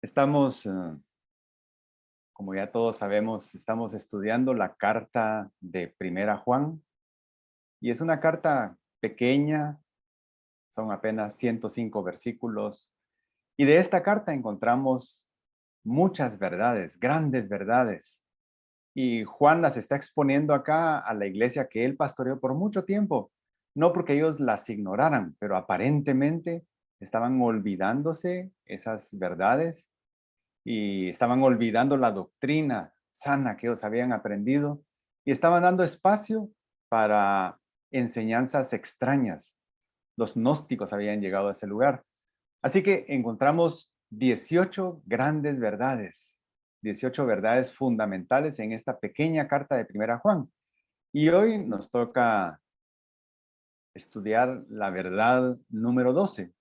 Estamos, como ya todos sabemos, estamos estudiando la carta de Primera Juan y es una carta pequeña, son apenas 105 versículos y de esta carta encontramos muchas verdades, grandes verdades. Y Juan las está exponiendo acá a la iglesia que él pastoreó por mucho tiempo, no porque ellos las ignoraran, pero aparentemente estaban olvidándose esas verdades y estaban olvidando la doctrina sana que ellos habían aprendido y estaban dando espacio para enseñanzas extrañas. Los gnósticos habían llegado a ese lugar. Así que encontramos 18 grandes verdades, 18 verdades fundamentales en esta pequeña carta de Primera Juan. Y hoy nos toca estudiar la verdad número 12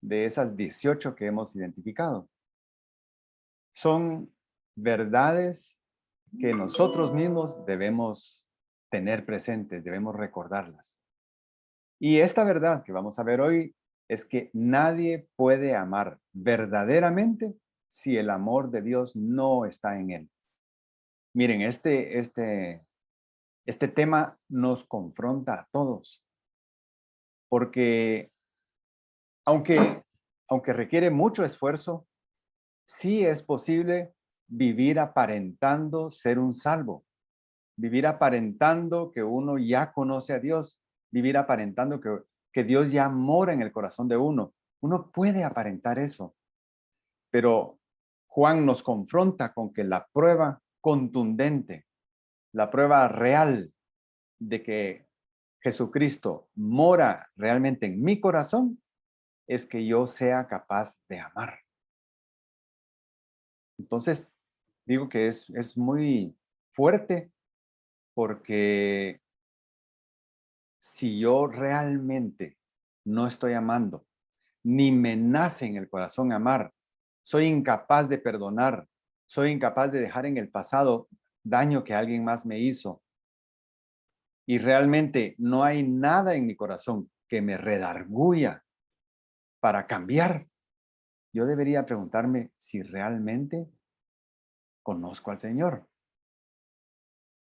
de esas 18 que hemos identificado. Son verdades que nosotros mismos debemos tener presentes, debemos recordarlas. Y esta verdad que vamos a ver hoy es que nadie puede amar verdaderamente si el amor de Dios no está en él. Miren, este tema nos confronta a todos, porque aunque, aunque requiere mucho esfuerzo, sí es posible vivir aparentando ser un salvo, vivir aparentando que uno ya conoce a Dios, vivir aparentando que Dios ya mora en el corazón de uno. Uno puede aparentar eso, pero Juan nos confronta con que la prueba contundente, la prueba real de que Jesucristo mora realmente en mi corazón es que yo sea capaz de amar. Entonces, digo que es muy fuerte porque si yo realmente no estoy amando, ni me nace en el corazón amar, soy incapaz de perdonar, soy incapaz de dejar en el pasado daño que alguien más me hizo, y realmente no hay nada en mi corazón que me redarguya para cambiar, yo debería preguntarme si realmente conozco al Señor.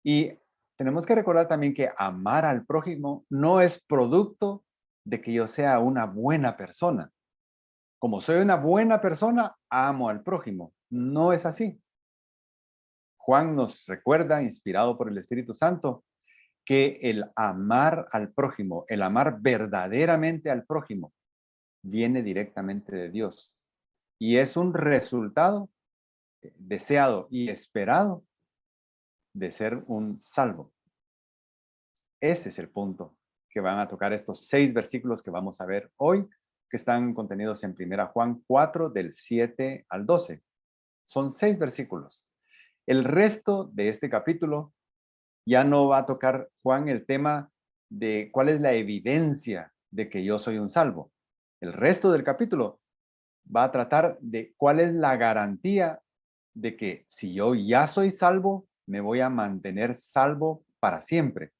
Y tenemos que recordar también que amar al prójimo no es producto de que yo sea una buena persona. Como soy una buena persona, amo al prójimo. No es así. Juan nos recuerda, inspirado por el Espíritu Santo, que el amar al prójimo, el amar verdaderamente al prójimo, viene directamente de Dios. Y es un resultado deseado y esperado de ser un salvo. Ese es el punto que van a tocar estos 6 versículos que vamos a ver hoy, que están contenidos en Primera Juan 4, del 7 al 12. Son 6 versículos. El resto de este capítulo ya no va a tocar Juan el tema de cuál es la evidencia de que yo soy un salvo. El resto del capítulo va a tratar de cuál es la garantía de que si yo ya soy salvo, me voy a mantener salvo para siempre.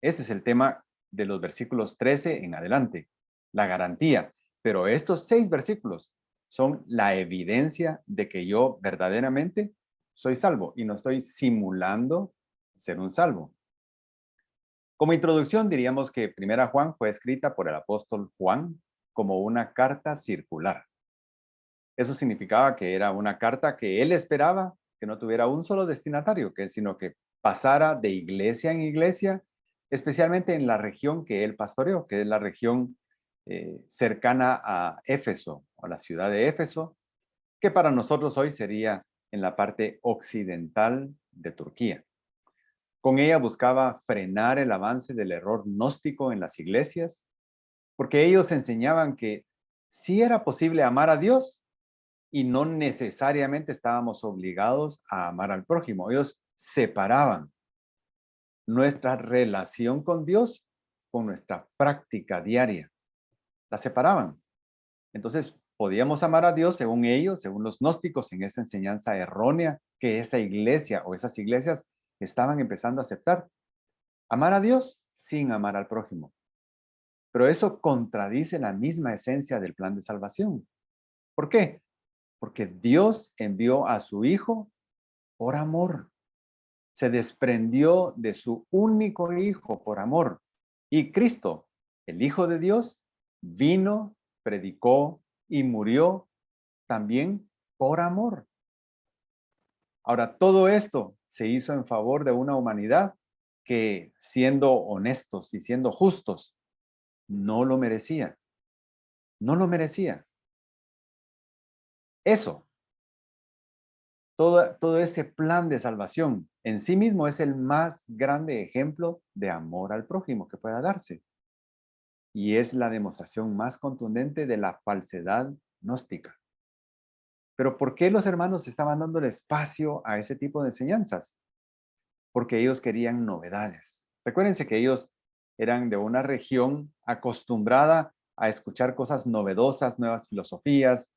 Ese es el tema de los versículos 13 en adelante, la garantía. Pero estos 6 versículos son la evidencia de que yo verdaderamente soy salvo y no estoy simulando ser un salvo. Como introducción diríamos que Primera Juan fue escrita por el apóstol Juan como una carta circular. Eso significaba que era una carta que él esperaba que no tuviera un solo destinatario, sino que pasara de iglesia en iglesia, especialmente en la región que él pastoreó, que es la región cercana a Éfeso, o la ciudad de Éfeso, que para nosotros hoy sería en la parte occidental de Turquía. Con ella buscaba frenar el avance del error gnóstico en las iglesias, porque ellos enseñaban que sí era posible amar a Dios y no necesariamente estábamos obligados a amar al prójimo. Ellos separaban nuestra relación con Dios con nuestra práctica diaria. La separaban. Entonces, podíamos amar a Dios según ellos, según los gnósticos, en esa enseñanza errónea que esa iglesia o esas iglesias estaban empezando a aceptar. Amar a Dios sin amar al prójimo. Pero eso contradice la misma esencia del plan de salvación. ¿Por qué? porque Dios envió a su Hijo por amor. Se desprendió de su único Hijo por amor. Y Cristo, el Hijo de Dios, vino, predicó y murió también por amor. Ahora, todo esto se hizo en favor de una humanidad que, siendo honestos y siendo justos, no lo merecía. No lo merecía. Eso, todo ese plan de salvación en sí mismo es el más grande ejemplo de amor al prójimo que pueda darse. Y es la demostración más contundente de la falsedad gnóstica. Pero ¿por qué los hermanos estaban dando el espacio a ese tipo de enseñanzas? Porque ellos querían novedades. Recuérdense que ellos eran de una región acostumbrada a escuchar cosas novedosas, nuevas filosofías.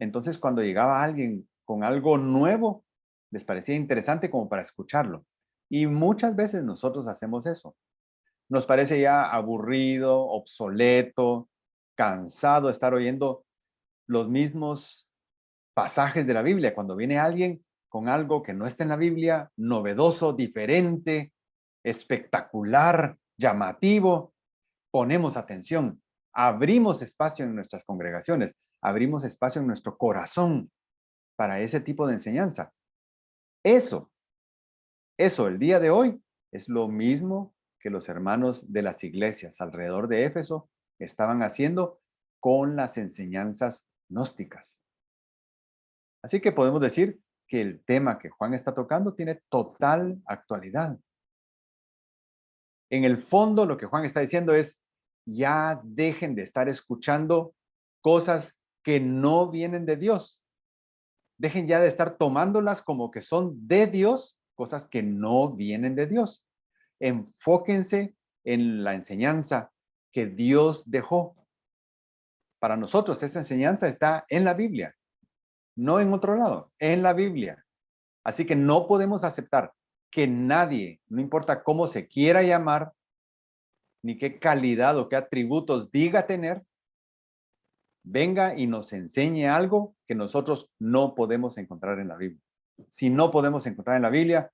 Entonces, cuando llegaba alguien con algo nuevo, les parecía interesante como para escucharlo. Y muchas veces nosotros hacemos eso. Nos parece ya aburrido, obsoleto, cansado estar oyendo los mismos pasajes de la Biblia. Cuando viene alguien con algo que no está en la Biblia, novedoso, diferente, espectacular, llamativo, ponemos atención, abrimos espacio en nuestras congregaciones, abrimos espacio en nuestro corazón para ese tipo de enseñanza. Eso, el día de hoy, es lo mismo que los hermanos de las iglesias alrededor de Éfeso estaban haciendo con las enseñanzas gnósticas. Así que podemos decir que el tema que Juan está tocando tiene total actualidad. En el fondo, lo que Juan está diciendo es, ya dejen de estar escuchando cosas que no vienen de Dios. Dejen ya de estar tomándolas como que son de Dios, cosas que no vienen de Dios. Enfóquense en la enseñanza que Dios dejó. Para nosotros, esa enseñanza está en la Biblia, no en otro lado, en la Biblia. Así que no podemos aceptar que nadie, no importa cómo se quiera llamar, ni qué calidad o qué atributos diga tener, venga y nos enseñe algo que nosotros no podemos encontrar en la Biblia. Si no podemos encontrar en la Biblia,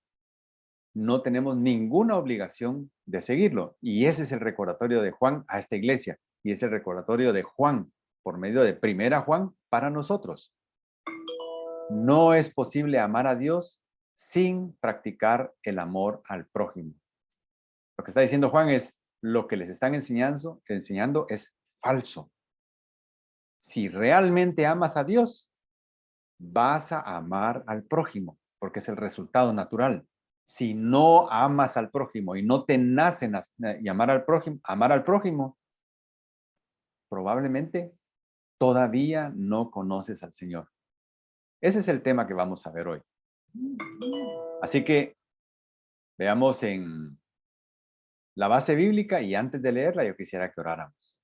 no tenemos ninguna obligación de seguirlo. Y ese es el recordatorio de Juan a esta iglesia. Y es el recordatorio de Juan por medio de Primera Juan para nosotros. No es posible amar a Dios sin practicar el amor al prójimo. Lo que está diciendo Juan es, lo que les están enseñando es falso. Si realmente amas a Dios, vas a amar al prójimo, porque es el resultado natural. Si no amas al prójimo y no te nacen amar al prójimo, probablemente todavía no conoces al Señor. Ese es el tema que vamos a ver hoy. Así que veamos en la base bíblica y antes de leerla yo quisiera que oráramos.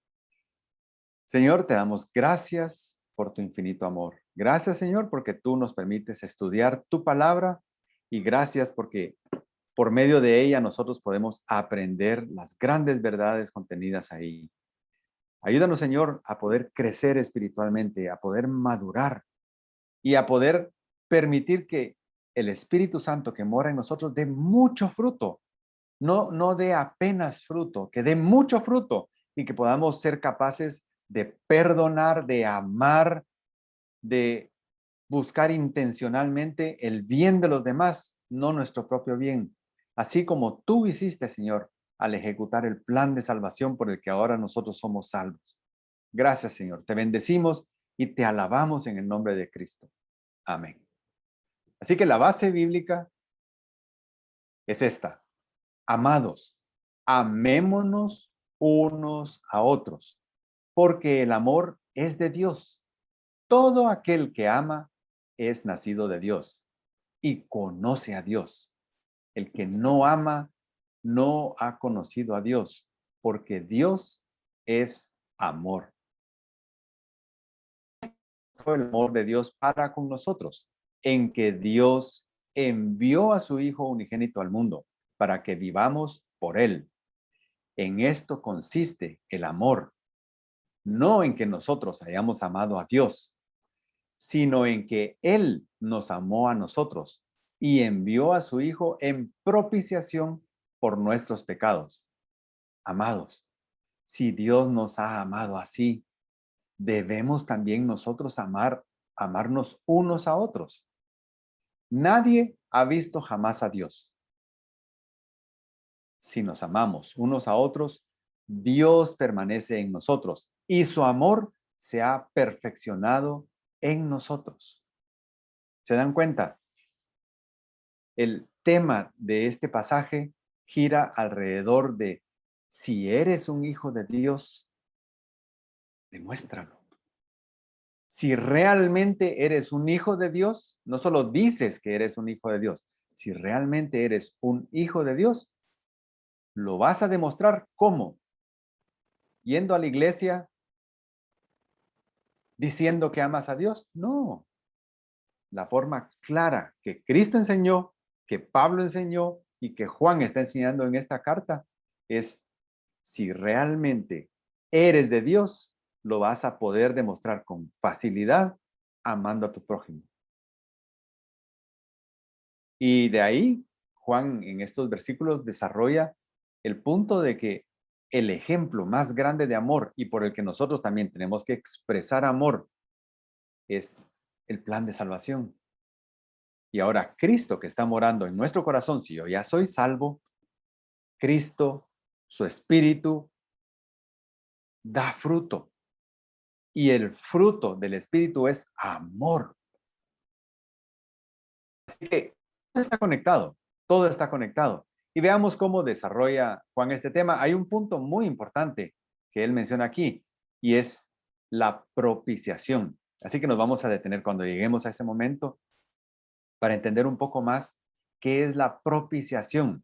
Señor, te damos gracias por tu infinito amor. Gracias, Señor, porque tú nos permites estudiar tu palabra y gracias porque por medio de ella nosotros podemos aprender las grandes verdades contenidas ahí. Ayúdanos, Señor, a poder crecer espiritualmente, a poder madurar y a poder permitir que el Espíritu Santo que mora en nosotros dé mucho fruto, no dé apenas fruto, que dé mucho fruto y que podamos ser capaces de perdonar, de amar, de buscar intencionalmente el bien de los demás, no nuestro propio bien. Así como tú hiciste, Señor, al ejecutar el plan de salvación por el que ahora nosotros somos salvos. Gracias, Señor. Te bendecimos y te alabamos en el nombre de Cristo. Amén. Así que la base bíblica es esta. Amados, amémonos unos a otros, porque el amor es de Dios. Todo aquel que ama es nacido de Dios y conoce a Dios. El que no ama no ha conocido a Dios, porque Dios es amor. Fue el amor de Dios para con nosotros, en que Dios envió a su Hijo unigénito al mundo para que vivamos por él. En esto consiste el amor, no en que nosotros hayamos amado a Dios, sino en que Él nos amó a nosotros y envió a su Hijo en propiciación por nuestros pecados. Amados, si Dios nos ha amado así, debemos también nosotros amarnos unos a otros. Nadie ha visto jamás a Dios. Si nos amamos unos a otros, Dios permanece en nosotros y su amor se ha perfeccionado en nosotros. ¿Se dan cuenta? El tema de este pasaje gira alrededor de si eres un hijo de Dios, demuéstralo. Si realmente eres un hijo de Dios, no solo dices que eres un hijo de Dios, si realmente eres un hijo de Dios, lo vas a demostrar ¿cómo? Yendo a la iglesia, diciendo que amas a Dios. No, la forma clara que Cristo enseñó, que Pablo enseñó y que Juan está enseñando en esta carta es si realmente eres de Dios, lo vas a poder demostrar con facilidad amando a tu prójimo. Y de ahí, Juan en estos versículos desarrolla el punto de que el ejemplo más grande de amor y por el que nosotros también tenemos que expresar amor es el plan de salvación. Y ahora Cristo que está morando en nuestro corazón, si yo ya soy salvo, Cristo, su espíritu, da fruto. Y el fruto del espíritu es amor. Así que todo está conectado, todo está conectado. Y veamos cómo desarrolla Juan este tema. Hay un punto muy importante que él menciona aquí y es la propiciación. Así que nos vamos a detener cuando lleguemos a ese momento para entender un poco más qué es la propiciación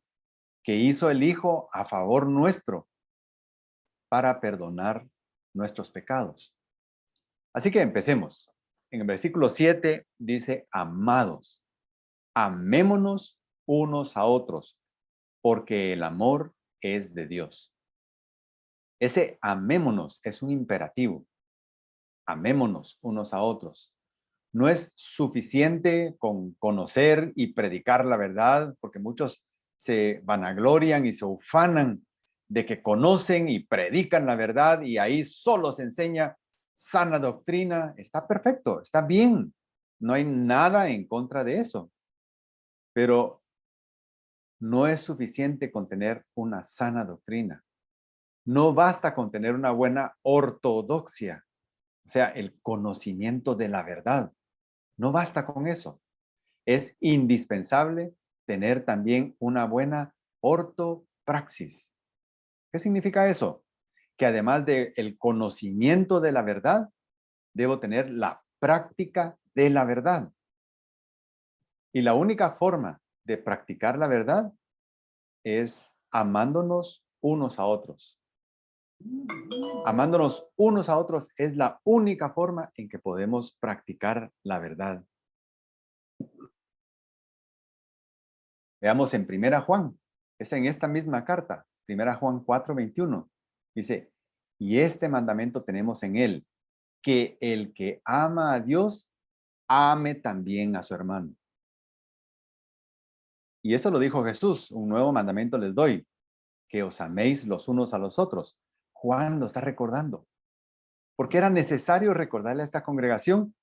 que hizo el Hijo a favor nuestro para perdonar nuestros pecados. Así que empecemos. En el versículo 7 dice, amados, amémonos unos a otros, porque el amor es de Dios. Ese amémonos es un imperativo. Amémonos unos a otros. No es suficiente con conocer y predicar la verdad, porque muchos se vanaglorian y se ufanan de que conocen y predican la verdad y ahí solo se enseña sana doctrina. Está perfecto, está bien. No hay nada en contra de eso. Pero no es suficiente con tener una sana doctrina. No basta con tener una buena ortodoxia, o sea, el conocimiento de la verdad. No basta con eso. Es indispensable tener también una buena ortopraxis. ¿Qué significa eso? Que además del conocimiento de la verdad, debo tener la práctica de la verdad. Y la única forma de practicar la verdad es amándonos unos a otros. Amándonos unos a otros es la única forma en que podemos practicar la verdad. Veamos en Primera Juan, es en esta misma carta, Primera Juan 4:21. Dice, y este mandamiento tenemos en él, que el que ama a Dios, ame también a su hermano. Y eso lo dijo Jesús, un nuevo mandamiento les doy, que os améis los unos a los otros. Juan lo está recordando, porque era necesario recordarle a esta congregación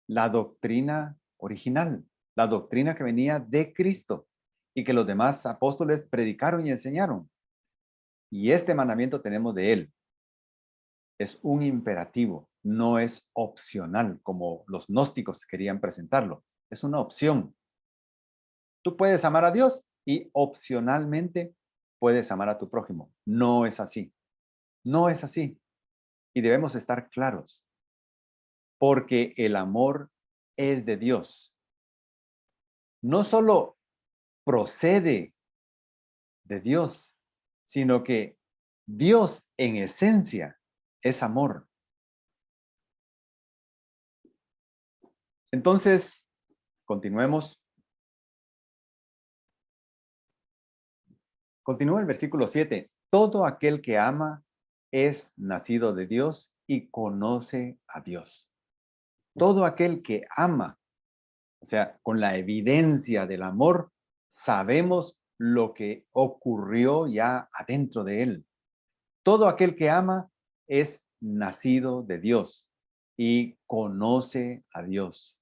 la doctrina original, la doctrina que venía de Cristo y que los demás apóstoles predicaron y enseñaron. Y este mandamiento tenemos de él. Es un imperativo, no es opcional como los gnósticos querían presentarlo. Es una opción. Tú puedes amar a Dios y opcionalmente puedes amar a tu prójimo. No es así. No es así. Y debemos estar claros, porque el amor es de Dios. No solo procede de Dios, sino que Dios en esencia es amor. Entonces, continuemos. Continúa el versículo 7. Todo aquel que ama es nacido de Dios y conoce a Dios. Todo aquel que ama, o sea, con la evidencia del amor, sabemos lo que ocurrió ya adentro de él. Todo aquel que ama es nacido de Dios y conoce a Dios.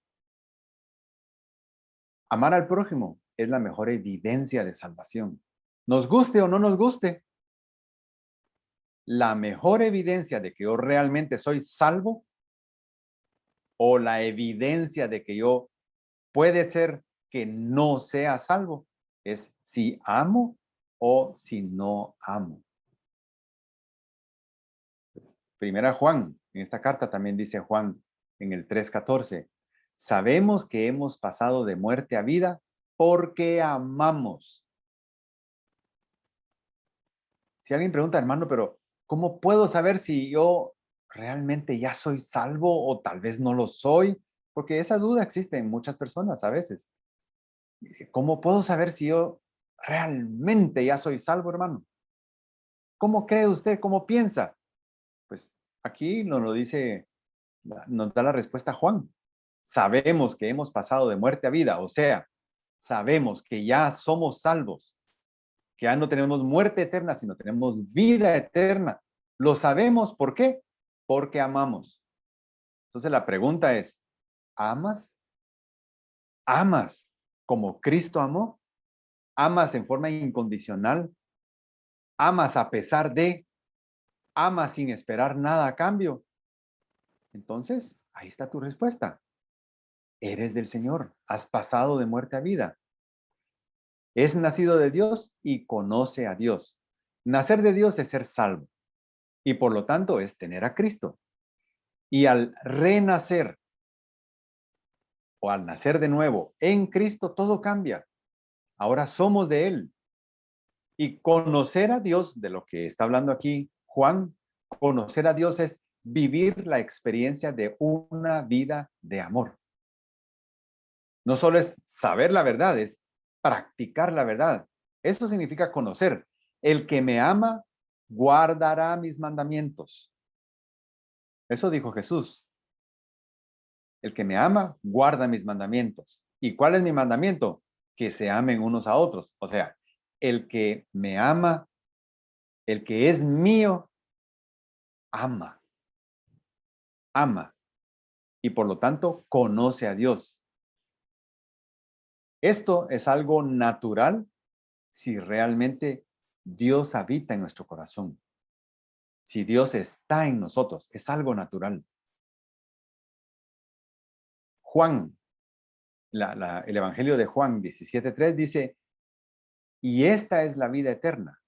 Amar al prójimo es la mejor evidencia de salvación. Nos guste o no nos guste, la mejor evidencia de que yo realmente soy salvo o la evidencia de que yo puede ser que no sea salvo es si amo o si no amo. Primera Juan, en esta carta también dice Juan en el 3:14, sabemos que hemos pasado de muerte a vida porque amamos. Si alguien pregunta, hermano, pero ¿cómo puedo saber si yo realmente ya soy salvo o tal vez no lo soy? Porque esa duda existe en muchas personas a veces. ¿Cómo puedo saber si yo realmente ya soy salvo, hermano? ¿Cómo cree usted? ¿Cómo piensa? Pues aquí nos lo dice, nos da la respuesta Juan. Sabemos que hemos pasado de muerte a vida, o sea, sabemos que ya somos salvos, que ya no tenemos muerte eterna, sino tenemos vida eterna. Lo sabemos, ¿por qué? Porque amamos. Entonces la pregunta es, ¿amas? ¿Amas como Cristo amó? ¿Amas en forma incondicional? ¿Amas a pesar de? ¿Amas sin esperar nada a cambio? Entonces, ahí está tu respuesta. Eres del Señor, has pasado de muerte a vida. Es nacido de Dios y conoce a Dios. Nacer de Dios es ser salvo y por lo tanto es tener a Cristo. Y al renacer o al nacer de nuevo en Cristo, todo cambia. Ahora somos de Él. Y conocer a Dios, de lo que está hablando aquí Juan, conocer a Dios es vivir la experiencia de una vida de amor. No solo es saber la verdad, es practicar la verdad. Eso significa conocer. El que me ama guardará mis mandamientos. Eso dijo Jesús. El que me ama guarda mis mandamientos. ¿Y cuál es mi mandamiento? Que se amen unos a otros. O sea, el que me ama, el que es mío, ama, ama. Y por lo tanto, conoce a Dios. Esto es algo natural si realmente Dios habita en nuestro corazón. Si Dios está en nosotros, es algo natural. Juan, el Evangelio de Juan 17:3 dice, y esta es la vida eterna,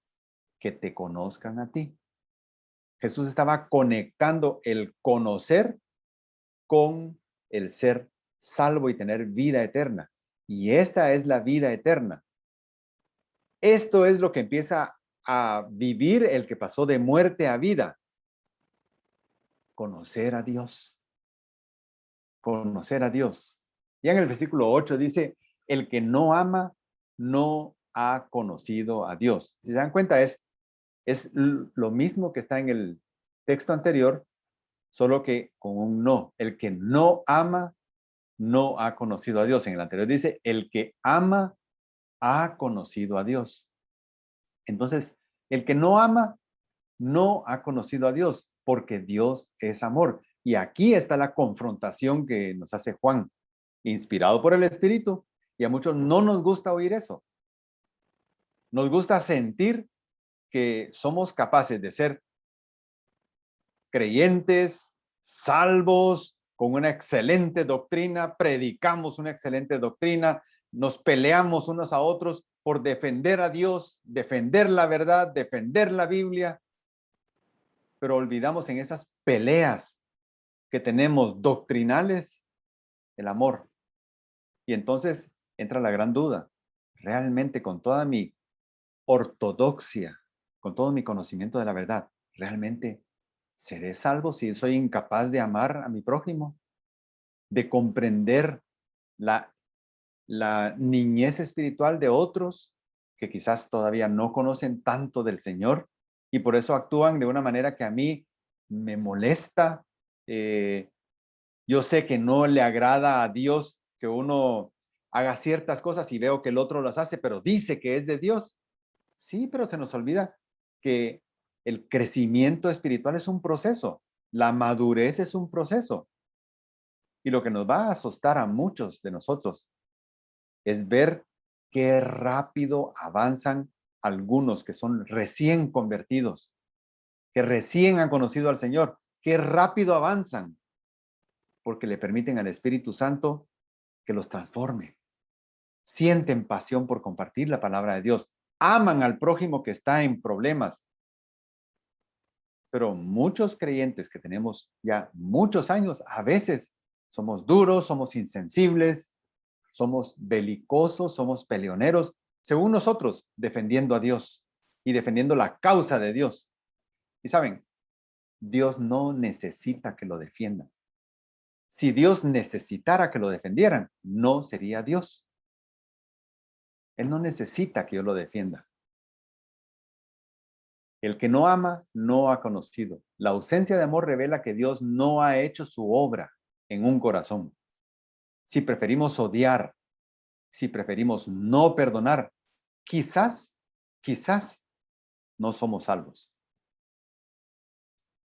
que te conozcan a ti. Jesús estaba conectando el conocer con el ser salvo y tener vida eterna. Y esta es la vida eterna. Esto es lo que empieza a vivir el que pasó de muerte a vida. Conocer a Dios. Conocer a Dios. Ya en el versículo 8 dice, el que no ama no ha conocido a Dios. Si se dan cuenta, es lo mismo que está en el texto anterior, solo que con un no. El que no ama no ha conocido a Dios. En el anterior dice, el que ama ha conocido a Dios. Entonces, el que no ama no ha conocido a Dios, porque Dios es amor. Y aquí está la confrontación que nos hace Juan, inspirado por el Espíritu. Y a muchos no nos gusta oír eso. Nos gusta sentir que somos capaces de ser creyentes, salvos, con una excelente doctrina, predicamos una excelente doctrina, nos peleamos unos a otros por defender a Dios, defender la verdad, defender la Biblia, pero olvidamos en esas peleas que tenemos doctrinales el amor. Y entonces entra la gran duda. Realmente con toda mi ortodoxia, con todo mi conocimiento de la verdad, ¿realmente seré salvo si soy incapaz de amar a mi prójimo? De comprender la, la niñez espiritual de otros que quizás todavía no conocen tanto del Señor y por eso actúan de una manera que a mí me molesta, Yo sé que no le agrada a Dios que uno haga ciertas cosas y veo que el otro las hace, pero dice que es de Dios. Sí, pero se nos olvida que el crecimiento espiritual es un proceso, la madurez es un proceso. Y lo que nos va a asustar a muchos de nosotros es ver qué rápido avanzan algunos que son recién convertidos, que recién han conocido al Señor, qué rápido avanzan, porque le permiten al Espíritu Santo que los transforme. Sienten pasión por compartir la palabra de Dios, aman al prójimo que está en problemas. Pero muchos creyentes que tenemos ya muchos años, a veces somos duros, somos insensibles, somos belicosos, somos peleoneros, según nosotros, defendiendo a Dios y defendiendo la causa de Dios. Y saben, Dios no necesita que lo defiendan. Si Dios necesitara que lo defendieran, no sería Dios. Él no necesita que yo lo defienda. El que no ama, no ha conocido. La ausencia de amor revela que Dios no ha hecho su obra en un corazón. Si preferimos odiar, si preferimos no perdonar, quizás no somos salvos.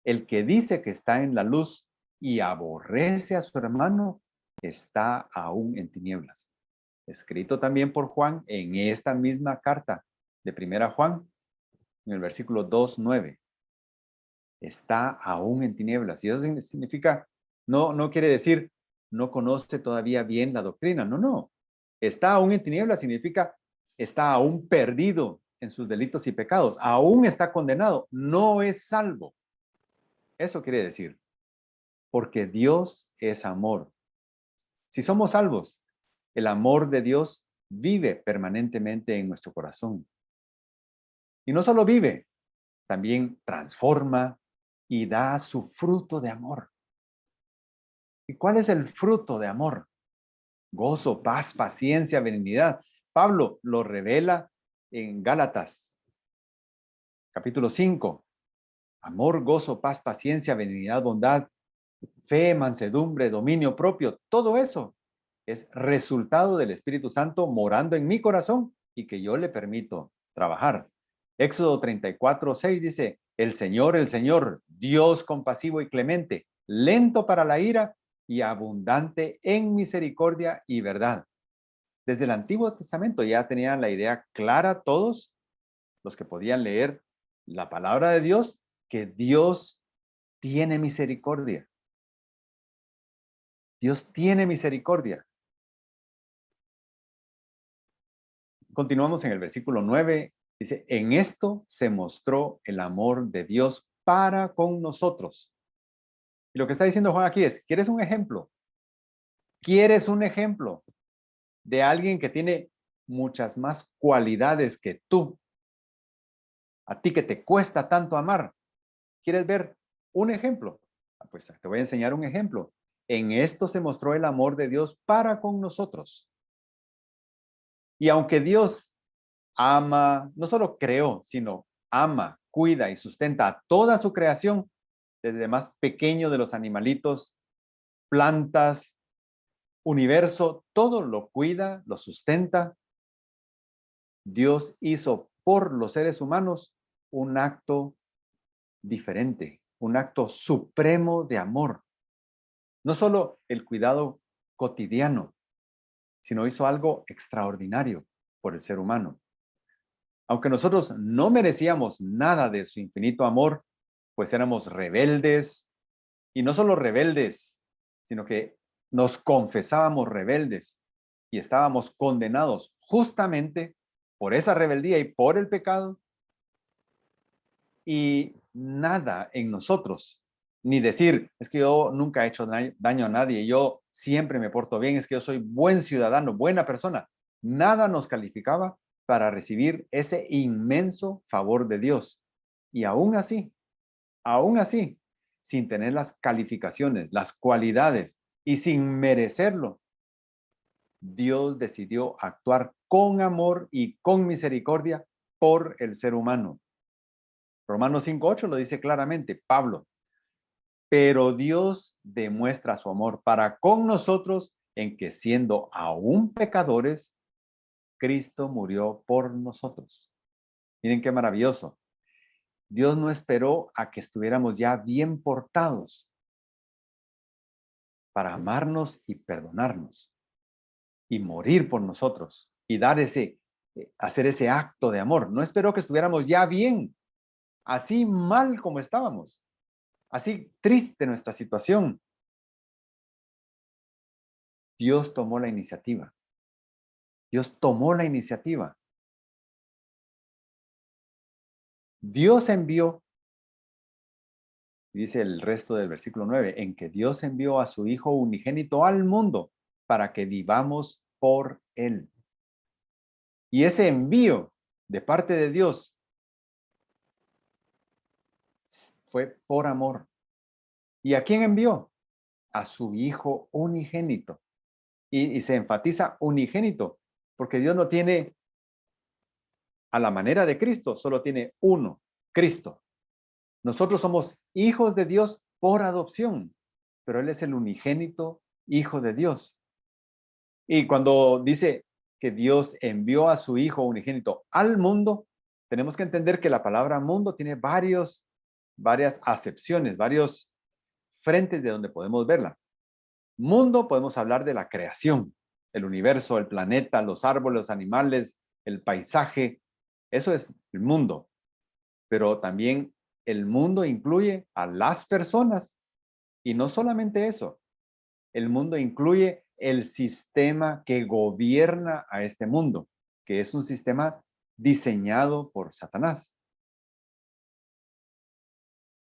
El que dice que está en la luz y aborrece a su hermano, está aún en tinieblas. Escrito también por Juan en esta misma carta de Primera Juan, en el versículo 2:9. Está aún en tinieblas. Y eso significa, no quiere decir, no conoce todavía bien la doctrina. No. Está aún en tinieblas significa, está aún perdido en sus delitos y pecados. Aún está condenado. No es salvo. Eso quiere decir, porque Dios es amor. Si somos salvos, el amor de Dios vive permanentemente en nuestro corazón. Y no solo vive, también transforma y da su fruto de amor. ¿Y cuál es el fruto de amor? Gozo, paz, paciencia, benignidad. Pablo lo revela en Gálatas, capítulo 5. Amor, gozo, paz, paciencia, benignidad, bondad, fe, mansedumbre, dominio propio. Todo eso es resultado del Espíritu Santo morando en mi corazón y que yo le permito trabajar. Éxodo 34:6 dice, el Señor, Dios compasivo y clemente, lento para la ira y abundante en misericordia y verdad. Desde el Antiguo Testamento ya tenían la idea clara todos los que podían leer la palabra de Dios, que Dios tiene misericordia. Dios tiene misericordia. Continuamos en el versículo 9. Dice, en esto se mostró el amor de Dios para con nosotros. Y lo que está diciendo Juan aquí es, ¿quieres un ejemplo? ¿Quieres un ejemplo de alguien que tiene muchas más cualidades que tú? A ti que te cuesta tanto amar. ¿Quieres ver un ejemplo? Pues te voy a enseñar un ejemplo. En esto se mostró el amor de Dios para con nosotros. Y aunque Dios ama, no solo creó, sino ama, cuida y sustenta a toda su creación, desde más pequeño de los animalitos, plantas, universo, todo lo cuida, lo sustenta. Dios hizo por los seres humanos un acto diferente, un acto supremo de amor. No solo el cuidado cotidiano, sino hizo algo extraordinario por el ser humano. Aunque nosotros no merecíamos nada de su infinito amor, pues éramos rebeldes, y no solo rebeldes, sino que nos confesábamos rebeldes y estábamos condenados justamente por esa rebeldía y por el pecado, y nada en nosotros, ni decir, es que yo nunca he hecho daño a nadie, yo siempre me porto bien, es que yo soy buen ciudadano, buena persona. Nada nos calificaba para recibir ese inmenso favor de Dios. Y aún así, sin tener las calificaciones, las cualidades y sin merecerlo, Dios decidió actuar con amor y con misericordia por el ser humano. Romanos 5:8 lo dice claramente, Pablo. Pero Dios demuestra su amor para con nosotros en que siendo aún pecadores, Cristo murió por nosotros. Miren qué maravilloso. Dios no esperó a que estuviéramos ya bien portados para amarnos y perdonarnos y morir por nosotros y hacer ese acto de amor. No esperó que estuviéramos ya bien, así mal como estábamos, así triste nuestra situación. Dios tomó la iniciativa. Dios tomó la iniciativa. Dios envió, dice el resto del versículo 9, en que Dios envió a su Hijo unigénito al mundo para que vivamos por Él. Y ese envío de parte de Dios fue por amor. ¿Y a quién envió? A su Hijo unigénito. Y se enfatiza unigénito, porque Dios no tiene, a la manera de Cristo, solo tiene uno, Cristo. Nosotros somos hijos de Dios por adopción, pero Él es el unigénito Hijo de Dios. Y cuando dice que Dios envió a su Hijo unigénito al mundo, tenemos que entender que la palabra mundo tiene varias acepciones, varios frentes de donde podemos verla. Mundo, podemos hablar de la creación, el universo, el planeta, los árboles, los animales, el paisaje. Eso es el mundo. Pero también el mundo incluye a las personas. Y no solamente eso, el mundo incluye el sistema que gobierna a este mundo, que es un sistema diseñado por Satanás.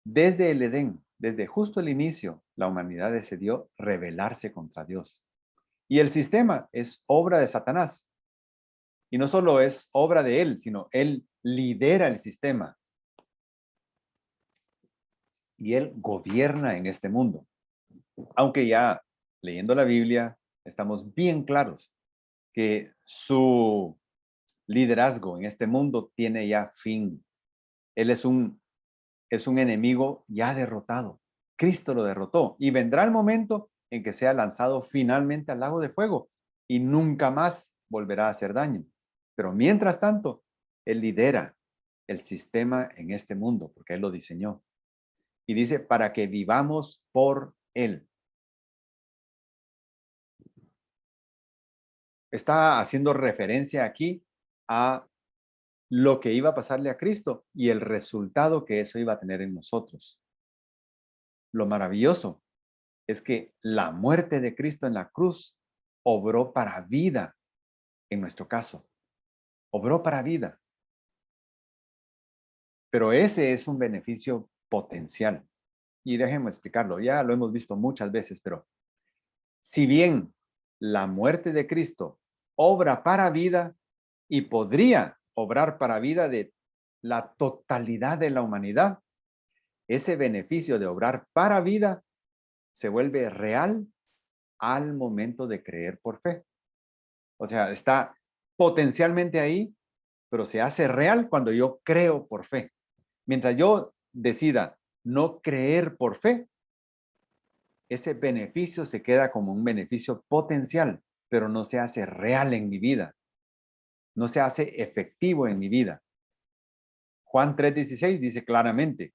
Desde el Edén, desde justo el inicio, la humanidad decidió rebelarse contra Dios. Y el sistema es obra de Satanás. Y no solo es obra de él, sino él lidera el sistema. Y él gobierna en este mundo. Aunque ya leyendo la Biblia, estamos bien claros que su liderazgo en este mundo tiene ya fin. Él es un enemigo ya derrotado. Cristo lo derrotó y vendrá el momento en que sea lanzado finalmente al lago de fuego y nunca más volverá a hacer daño. Pero mientras tanto, Él lidera el sistema en este mundo porque Él lo diseñó. Y dice, para que vivamos por Él. Está haciendo referencia aquí a lo que iba a pasarle a Cristo y el resultado que eso iba a tener en nosotros. Lo maravilloso es que la muerte de Cristo en la cruz obró para vida en nuestro caso. Obró para vida. Pero ese es un beneficio potencial. Y déjenme explicarlo, ya lo hemos visto muchas veces, pero si bien la muerte de Cristo obra para vida y podría obrar para vida de la totalidad de la humanidad, ese beneficio de obrar para vida se vuelve real al momento de creer por fe. O sea, está potencialmente ahí, pero se hace real cuando yo creo por fe. Mientras yo decida no creer por fe, ese beneficio se queda como un beneficio potencial, pero no se hace real en mi vida. No se hace efectivo en mi vida. Juan 3:16 dice claramente,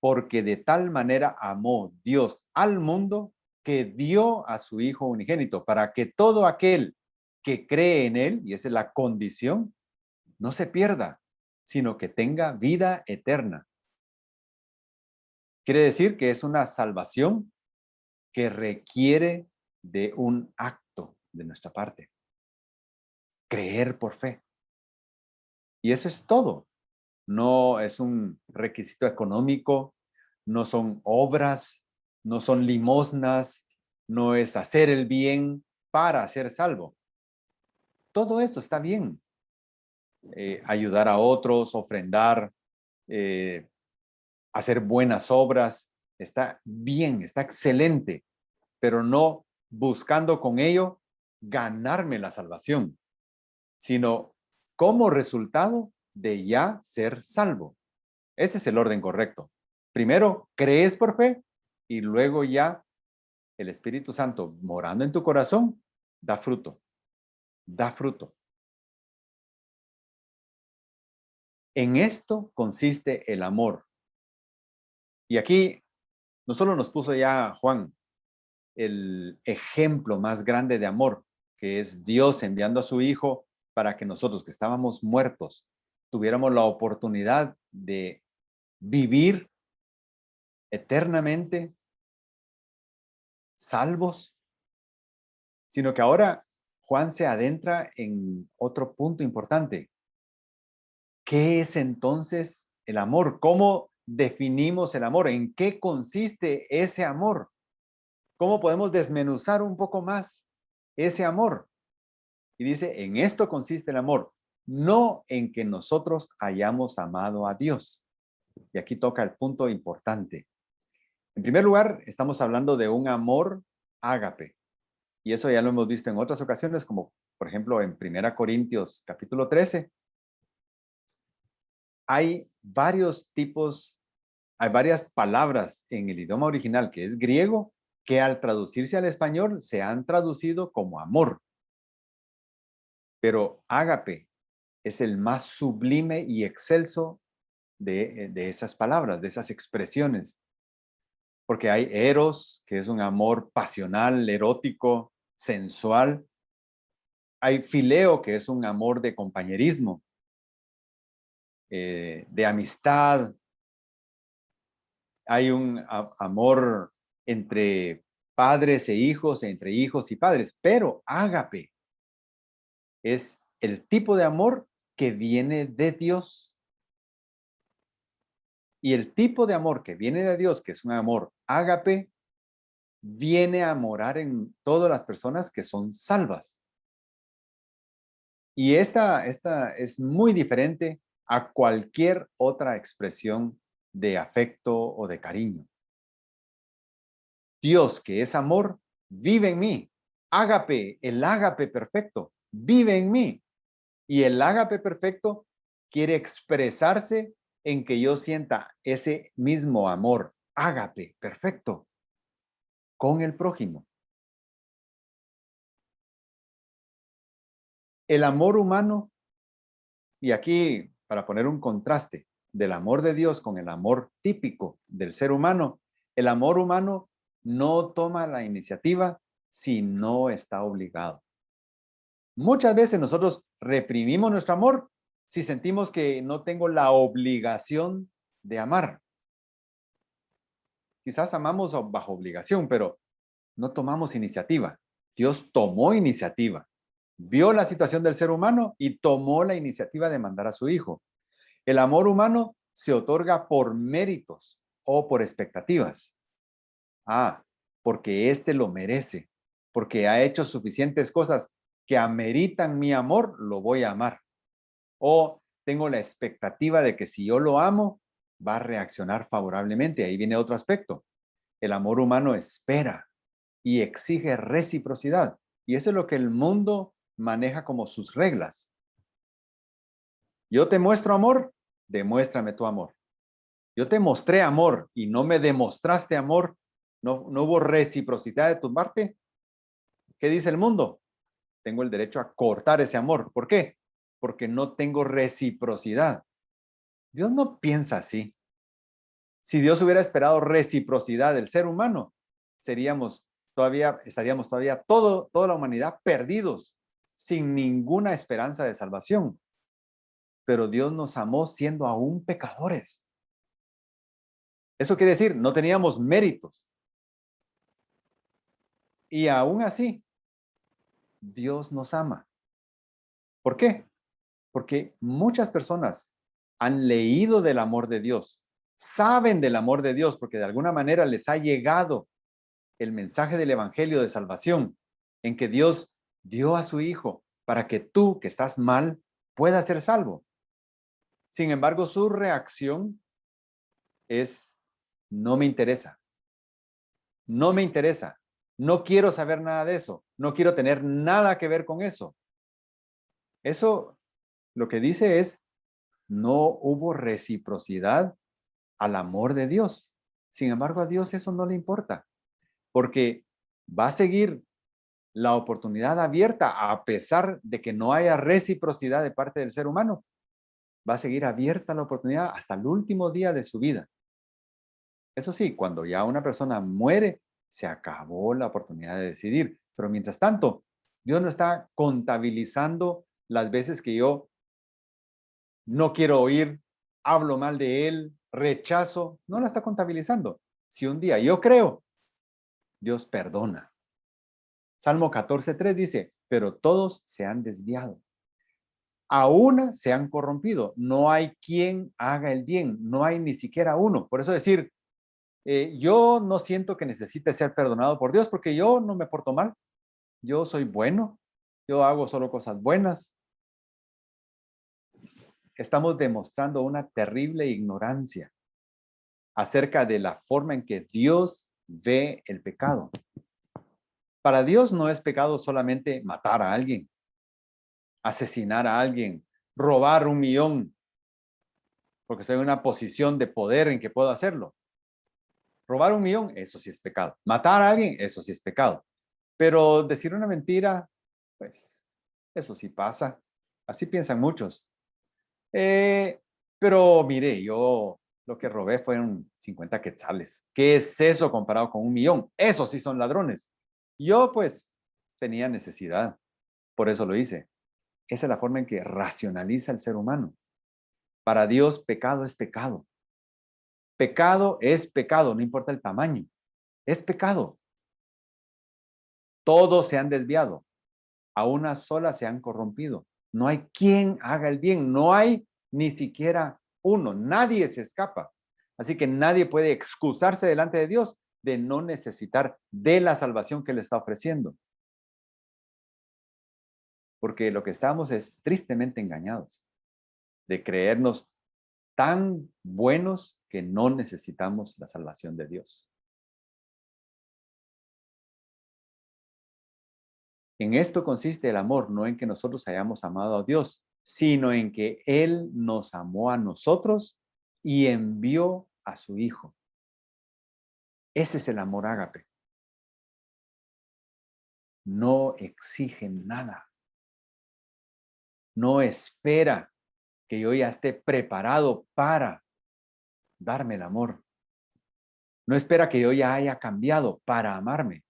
porque de tal manera amó Dios al mundo que dio a su Hijo unigénito, para que todo aquel que cree en Él, y esa es la condición, no se pierda, sino que tenga vida eterna. Quiere decir que es una salvación que requiere de un acto de nuestra parte. Creer por fe. Y eso es todo. No es un requisito económico, no son obras, no son limosnas, no es hacer el bien para ser salvo. Todo eso está bien. Ayudar a otros, ofrendar, hacer buenas obras, está bien, está excelente, pero no buscando con ello ganarme la salvación, sino como resultado de ya ser salvo. Ese es el orden correcto. Primero crees por fe y luego ya el Espíritu Santo morando en tu corazón da fruto, da fruto. En esto consiste el amor. Y aquí no solo nos puso ya Juan el ejemplo más grande de amor, que es Dios enviando a su Hijo para que nosotros que estábamos muertos tuviéramos la oportunidad de vivir eternamente salvos, sino que ahora Juan se adentra en otro punto importante. ¿Qué es entonces el amor? ¿Cómo definimos el amor? ¿En qué consiste ese amor? ¿Cómo podemos desmenuzar un poco más ese amor? Y dice, en esto consiste el amor, no en que nosotros hayamos amado a Dios. Y aquí toca el punto importante. En primer lugar, estamos hablando de un amor ágape. Y eso ya lo hemos visto en otras ocasiones, como por ejemplo en 1 Corintios capítulo 13. Hay varios tipos, hay varias palabras en el idioma original que es griego, que al traducirse al español se han traducido como amor. Pero ágape es el más sublime y excelso de esas palabras, de esas expresiones. Porque hay eros, que es un amor pasional, erótico, sensual. Hay fileo, que es un amor de compañerismo, de amistad. Hay un amor entre padres e hijos, entre hijos y padres. Pero ágape es el tipo de amor que viene de Dios. Y el tipo de amor que viene de Dios, que es un amor ágape, viene a morar en todas las personas que son salvas. Y esta es muy diferente a cualquier otra expresión de afecto o de cariño. Dios, que es amor, vive en mí. Ágape, el ágape perfecto, vive en mí. Y el ágape perfecto quiere expresarse en que yo sienta ese mismo amor, ágape perfecto, con el prójimo. El amor humano, y aquí para poner un contraste del amor de Dios con el amor típico del ser humano, el amor humano no toma la iniciativa si no está obligado. Muchas veces nosotros reprimimos nuestro amor si sentimos que no tengo la obligación de amar. Quizás amamos bajo obligación, pero no tomamos iniciativa. Dios tomó iniciativa, vio la situación del ser humano y tomó la iniciativa de mandar a su hijo. El amor humano se otorga por méritos o por expectativas. Porque éste lo merece, porque ha hecho suficientes cosas que ameritan mi amor, lo voy a amar. O tengo la expectativa de que si yo lo amo, va a reaccionar favorablemente. Ahí viene otro aspecto. El amor humano espera y exige reciprocidad. Y eso es lo que el mundo maneja como sus reglas. Yo te muestro amor, demuéstrame tu amor. Yo te mostré amor y no me demostraste amor, no hubo reciprocidad de tu parte. ¿Qué dice el mundo? Tengo el derecho a cortar ese amor. ¿Por qué? Porque no tengo reciprocidad. Dios no piensa así. Si Dios hubiera esperado reciprocidad del ser humano, estaríamos todavía toda la humanidad perdidos, sin ninguna esperanza de salvación. Pero Dios nos amó siendo aún pecadores. Eso quiere decir, no teníamos méritos. Y aún así, Dios nos ama. ¿Por qué? Porque muchas personas han leído del amor de Dios, saben del amor de Dios, porque de alguna manera les ha llegado el mensaje del Evangelio de salvación, en que Dios dio a su Hijo para que tú, que estás mal, puedas ser salvo. Sin embargo, su reacción es, no me interesa, no me interesa, no quiero saber nada de eso, no quiero tener nada que ver con eso. Eso lo que dice es, no hubo reciprocidad al amor de Dios. Sin embargo, a Dios eso no le importa, porque va a seguir la oportunidad abierta a pesar de que no haya reciprocidad de parte del ser humano. Va a seguir abierta la oportunidad hasta el último día de su vida. Eso sí, cuando ya una persona muere, se acabó la oportunidad de decidir. Pero mientras tanto, Dios no está contabilizando las veces que yo no quiero oír, hablo mal de él, rechazo, no la está contabilizando. Si un día yo creo, Dios perdona. Salmo 14:3 dice, pero todos se han desviado. A una se han corrompido. No hay quien haga el bien. No hay ni siquiera uno. Por eso decir, yo no siento que necesite ser perdonado por Dios porque yo no me porto mal. Yo soy bueno. Yo hago solo cosas buenas. Estamos demostrando una terrible ignorancia acerca de la forma en que Dios ve el pecado. Para Dios no es pecado solamente matar a alguien, asesinar a alguien, robar 1,000,000, porque estoy en una posición de poder en que puedo hacerlo. Robar 1,000,000, eso sí es pecado. Matar a alguien, eso sí es pecado. Pero decir una mentira, pues, eso sí pasa. Así piensan muchos. Pero mire, yo lo que robé fueron 50 quetzales. ¿Qué es eso comparado con 1,000,000? Esos sí son ladrones. Yo, pues, tenía necesidad. Por eso lo hice. Esa es la forma en que racionaliza el ser humano. Para Dios, pecado es pecado. Pecado es pecado, no importa el tamaño. Es pecado. Todos se han desviado. A una sola se han corrompido. No hay quien haga el bien. No hay ni siquiera uno. Nadie se escapa. Así que nadie puede excusarse delante de Dios de no necesitar de la salvación que le está ofreciendo. Porque lo que estamos es tristemente engañados de creernos tan buenos que no necesitamos la salvación de Dios. En esto consiste el amor, no en que nosotros hayamos amado a Dios, sino en que Él nos amó a nosotros y envió a su Hijo. Ese es el amor ágape. No exige nada. No espera que yo ya esté preparado para darme el amor. No espera que yo ya haya cambiado para amarme.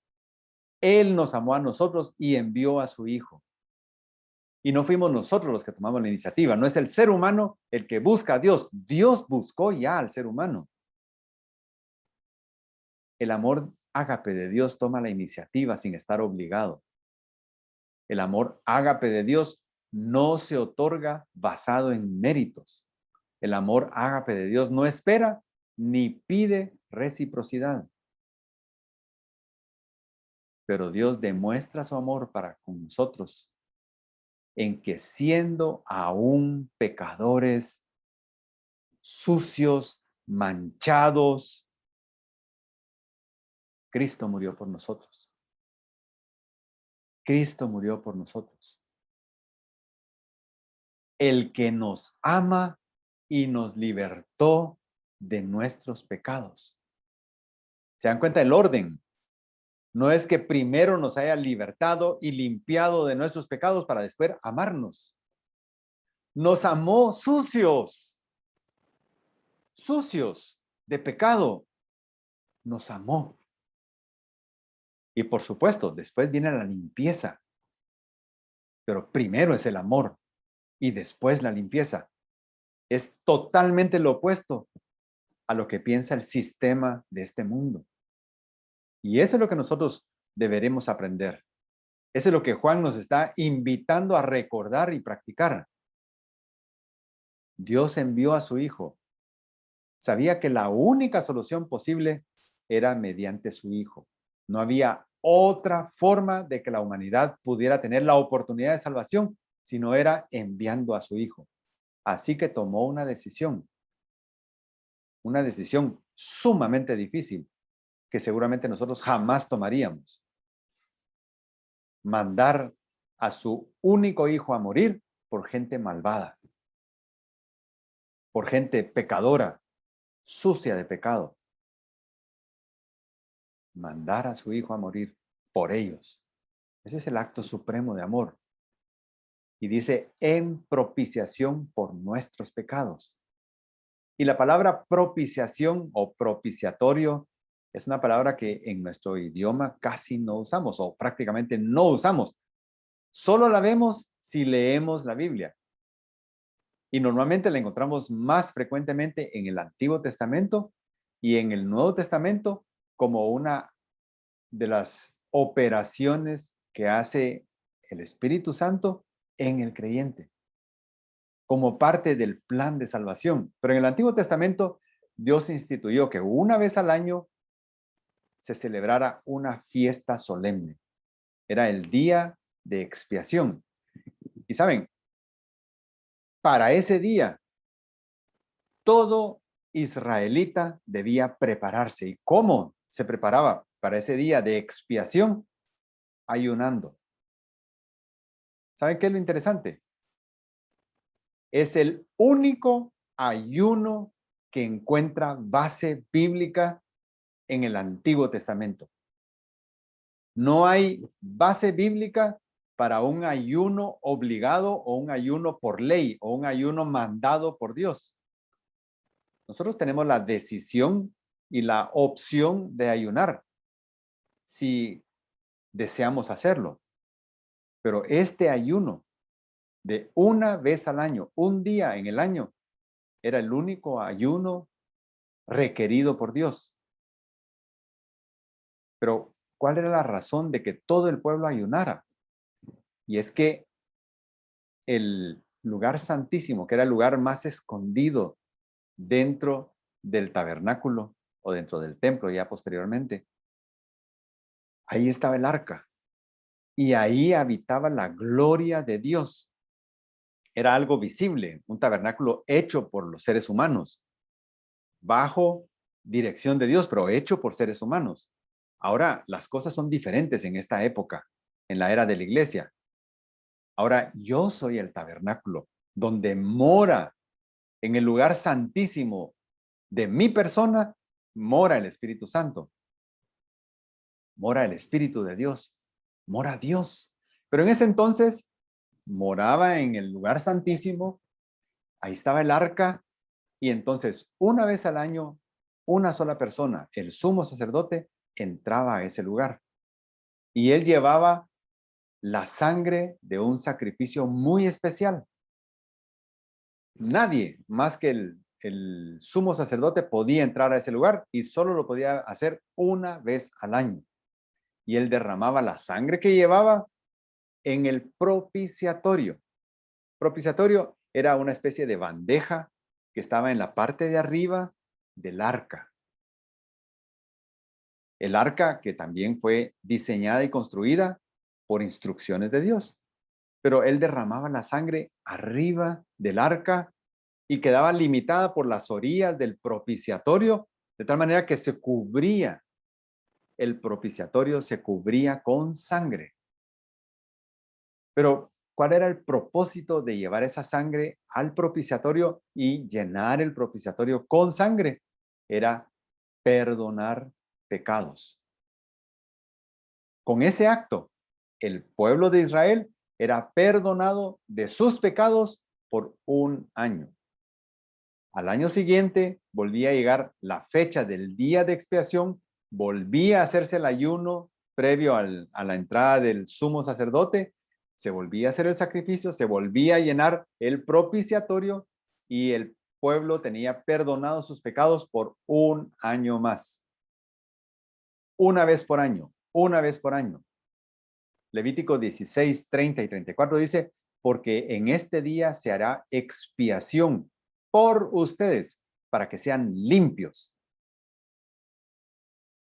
Él nos amó a nosotros y envió a su Hijo. Y no fuimos nosotros los que tomamos la iniciativa. No es el ser humano el que busca a Dios. Dios buscó ya al ser humano. El amor ágape de Dios toma la iniciativa sin estar obligado. El amor ágape de Dios no se otorga basado en méritos. El amor ágape de Dios no espera ni pide reciprocidad. Pero Dios demuestra su amor para con nosotros en que siendo aún pecadores, sucios, manchados, Cristo murió por nosotros. Cristo murió por nosotros. El que nos ama y nos libertó de nuestros pecados. ¿Se dan cuenta del orden? No es que primero nos haya libertado y limpiado de nuestros pecados para después amarnos. Nos amó sucios, sucios de pecado. Nos amó. Y por supuesto, después viene la limpieza. Pero primero es el amor y después la limpieza. Es totalmente lo opuesto a lo que piensa el sistema de este mundo. Y eso es lo que nosotros deberemos aprender. Eso es lo que Juan nos está invitando a recordar y practicar. Dios envió a su Hijo. Sabía que la única solución posible era mediante su Hijo. No había otra forma de que la humanidad pudiera tener la oportunidad de salvación, sino era enviando a su Hijo. Así que tomó una decisión sumamente difícil, que seguramente nosotros jamás tomaríamos. Mandar a su único hijo a morir por gente malvada, por gente pecadora, sucia de pecado. mandar a su hijo a morir por ellos. Ese es el acto supremo de amor. Y dice, en propiciación por nuestros pecados. Y la palabra propiciación o propiciatorio es una palabra que en nuestro idioma casi no usamos o prácticamente no usamos. Solo la vemos si leemos la Biblia. Y normalmente la encontramos más frecuentemente en el Antiguo Testamento y en el Nuevo Testamento como una de las operaciones que hace el Espíritu Santo en el creyente, como parte del plan de salvación. Pero en el Antiguo Testamento, Dios instituyó que una vez al año se celebrara una fiesta solemne. Era el día de expiación. Y saben, para ese día, todo israelita debía prepararse. ¿Y cómo se preparaba para ese día de expiación? Ayunando. ¿Saben qué es lo interesante? Es el único ayuno que encuentra base bíblica en el Antiguo Testamento. No hay base bíblica para un ayuno obligado o un ayuno por ley o un ayuno mandado por Dios. Nosotros tenemos la decisión y la opción de ayunar si deseamos hacerlo. Pero este ayuno de una vez al año, un día en el año, era el único ayuno requerido por Dios. Pero, ¿cuál era la razón de que todo el pueblo ayunara? Y es que el lugar santísimo, que era el lugar más escondido dentro del tabernáculo o dentro del templo ya posteriormente, ahí estaba el arca y ahí habitaba la gloria de Dios. Era algo visible, un tabernáculo hecho por los seres humanos, bajo dirección de Dios, pero hecho por seres humanos. Ahora, las cosas son diferentes en esta época, en la era de la iglesia. Ahora, yo soy el tabernáculo, donde mora en el lugar santísimo de mi persona, mora el Espíritu Santo. Mora el Espíritu de Dios. Mora Dios. Pero en ese entonces, moraba en el lugar santísimo, ahí estaba el arca, y entonces, una vez al año, una sola persona, el sumo sacerdote, entraba a ese lugar. Y él llevaba la sangre de un sacrificio muy especial. Nadie más que el sumo sacerdote podía entrar a ese lugar y solo lo podía hacer una vez al año. Y él derramaba la sangre que llevaba en el propiciatorio. Propiciatorio era una especie de bandeja que estaba en la parte de arriba del arca. El arca que también fue diseñada y construida por instrucciones de Dios. Pero él derramaba la sangre arriba del arca y quedaba limitada por las orillas del propiciatorio, de tal manera que se cubría, el propiciatorio se cubría con sangre. Pero, ¿cuál era el propósito de llevar esa sangre al propiciatorio y llenar el propiciatorio con sangre? Era perdonar pecados. Con ese acto, el pueblo de Israel era perdonado de sus pecados por un año. Al año siguiente volvía a llegar la fecha del día de expiación, volvía a hacerse el ayuno previo a la entrada del sumo sacerdote, se volvía a hacer el sacrificio, se volvía a llenar el propiciatorio y el pueblo tenía perdonados sus pecados por un año más. Una vez por año, una vez por año. Levítico 16, 30 y 34 dice, porque en este día se hará expiación por ustedes para que sean limpios.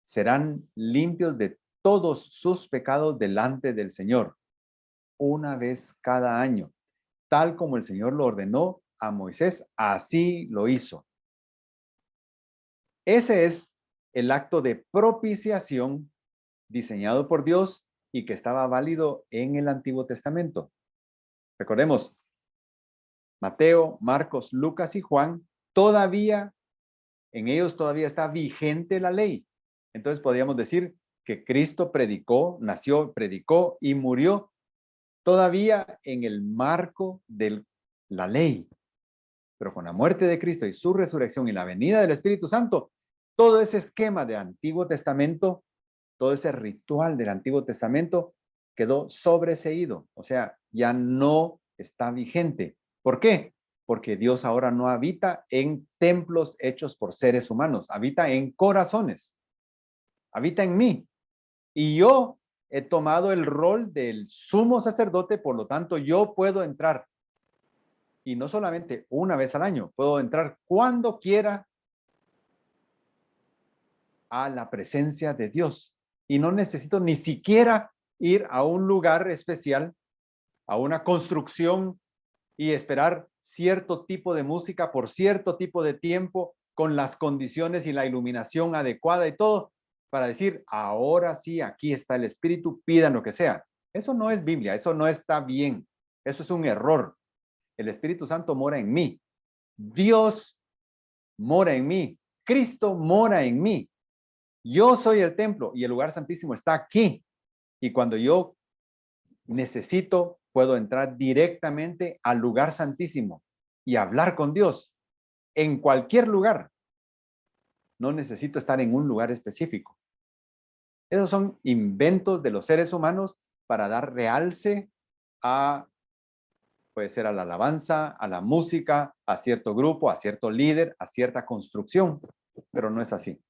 Serán limpios de todos sus pecados delante del Señor, una vez cada año. Tal como el Señor lo ordenó a Moisés, así lo hizo. Ese es el acto de propiciación diseñado por Dios y que estaba válido en el Antiguo Testamento. Recordemos, Mateo, Marcos, Lucas y Juan, en ellos todavía está vigente la ley. Entonces podríamos decir que Cristo predicó, nació, predicó y murió todavía en el marco de la ley. Pero con la muerte de Cristo y su resurrección y la venida del Espíritu Santo, todo ese esquema del Antiguo Testamento, todo ese ritual del Antiguo Testamento quedó sobreseído, o sea, ya no está vigente. ¿Por qué? Porque Dios ahora no habita en templos hechos por seres humanos, habita en corazones, habita en mí. Y yo he tomado el rol del sumo sacerdote, por lo tanto yo puedo entrar. Y no solamente una vez al año, puedo entrar cuando quiera a la presencia de Dios. Y no necesito ni siquiera ir a un lugar especial, a una construcción y esperar cierto tipo de música por cierto tipo de tiempo con las condiciones y la iluminación adecuada y todo para decir, ahora sí, aquí está el Espíritu, pidan lo que sea. Eso no es Biblia, eso no está bien. Eso es un error. El Espíritu Santo mora en mí. Dios mora en mí. Cristo mora en mí. Yo soy el templo y el lugar santísimo está aquí. Y cuando yo necesito, puedo entrar directamente al lugar santísimo y hablar con Dios en cualquier lugar. No necesito estar en un lugar específico. Esos son inventos de los seres humanos para dar realce a, puede ser a la alabanza, a la música, a cierto grupo, a cierto líder, a cierta construcción, pero no es así.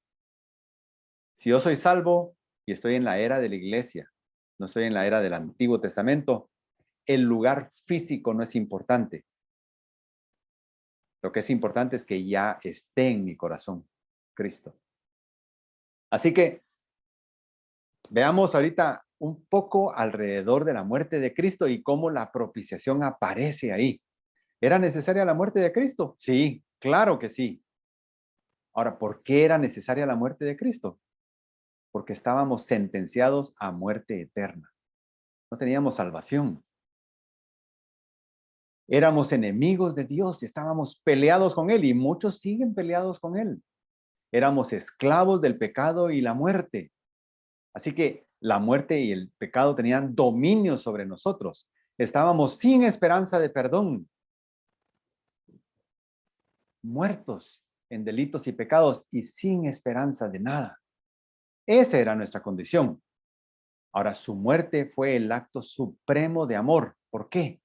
Si yo soy salvo y estoy en la era de la iglesia, no estoy en la era del Antiguo Testamento, el lugar físico no es importante. Lo que es importante es que ya esté en mi corazón Cristo. Así que veamos ahorita un poco alrededor de la muerte de Cristo y cómo la propiciación aparece ahí. ¿Era necesaria la muerte de Cristo? Sí, claro que sí. Ahora, ¿por qué era necesaria la muerte de Cristo? Porque estábamos sentenciados a muerte eterna. No teníamos salvación. Éramos enemigos de Dios y estábamos peleados con Él y muchos siguen peleados con Él. Éramos esclavos del pecado y la muerte. Así que la muerte y el pecado tenían dominio sobre nosotros. Estábamos sin esperanza de perdón, muertos en delitos y pecados y sin esperanza de nada. Esa era nuestra condición. Ahora, su muerte fue el acto supremo de amor. ¿Por qué?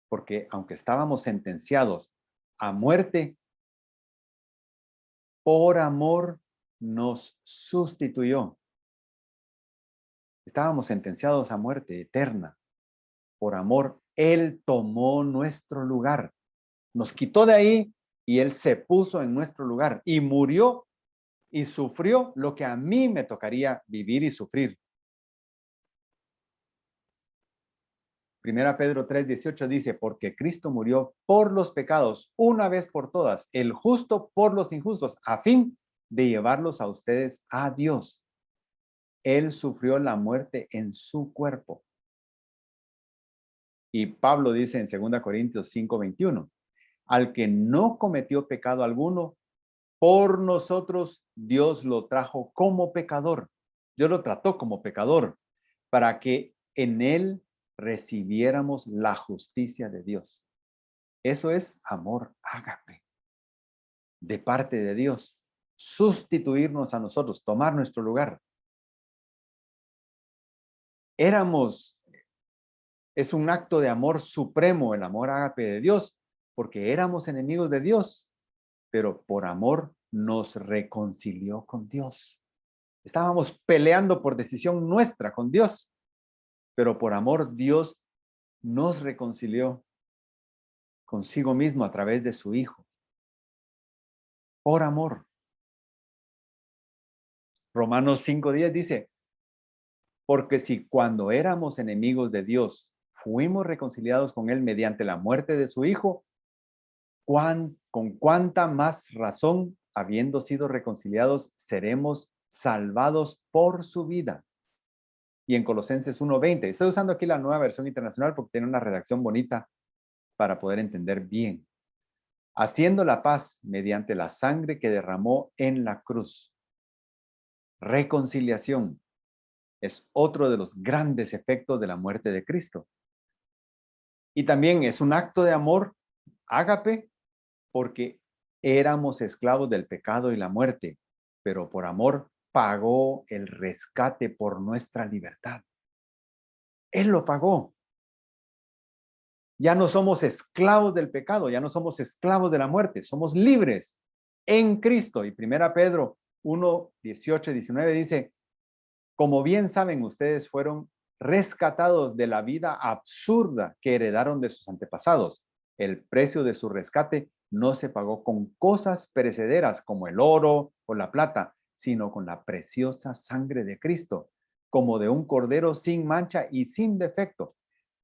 Porque aunque estábamos sentenciados a muerte, por amor nos sustituyó. Estábamos sentenciados a muerte eterna. Por amor, Él tomó nuestro lugar. Nos quitó de ahí y Él se puso en nuestro lugar y murió y sufrió lo que a mí me tocaría vivir y sufrir. Primera Pedro 3:18 dice, porque Cristo murió por los pecados una vez por todas, el justo por los injustos, a fin de llevarlos a ustedes a Dios. Él sufrió la muerte en su cuerpo. Y Pablo dice en 2 Corintios 5:21, al que no cometió pecado alguno, por nosotros Dios lo trajo como pecador. Dios lo trató como pecador para que en él recibiéramos la justicia de Dios. Eso es amor ágape de parte de Dios. Sustituirnos a nosotros, tomar nuestro lugar. Es un acto de amor supremo, el amor ágape de Dios, porque éramos enemigos de Dios, pero por amor nos reconcilió con Dios. Estábamos peleando por decisión nuestra con Dios, pero por amor Dios nos reconcilió consigo mismo a través de su Hijo. Por amor. Romanos 5:10 dice, porque si cuando éramos enemigos de Dios fuimos reconciliados con Él mediante la muerte de su Hijo, con cuánta más razón, habiendo sido reconciliados, seremos salvados por su vida. Y en Colosenses 1:20, estoy usando aquí la Nueva Versión Internacional porque tiene una redacción bonita para poder entender bien. Haciendo la paz mediante la sangre que derramó en la cruz. reconciliación. Es otro de los grandes efectos de la muerte de Cristo. Y también es un acto de amor, ágape, porque éramos esclavos del pecado y la muerte, pero por amor pagó el rescate por nuestra libertad. Él lo pagó. Ya no somos esclavos del pecado, ya no somos esclavos de la muerte, somos libres en Cristo. Y 1 Pedro 1, 18, 19 dice, como bien saben, ustedes fueron rescatados de la vida absurda que heredaron de sus antepasados. El precio de su rescate no se pagó con cosas perecederas como el oro o la plata, sino con la preciosa sangre de Cristo, como de un cordero sin mancha y sin defecto.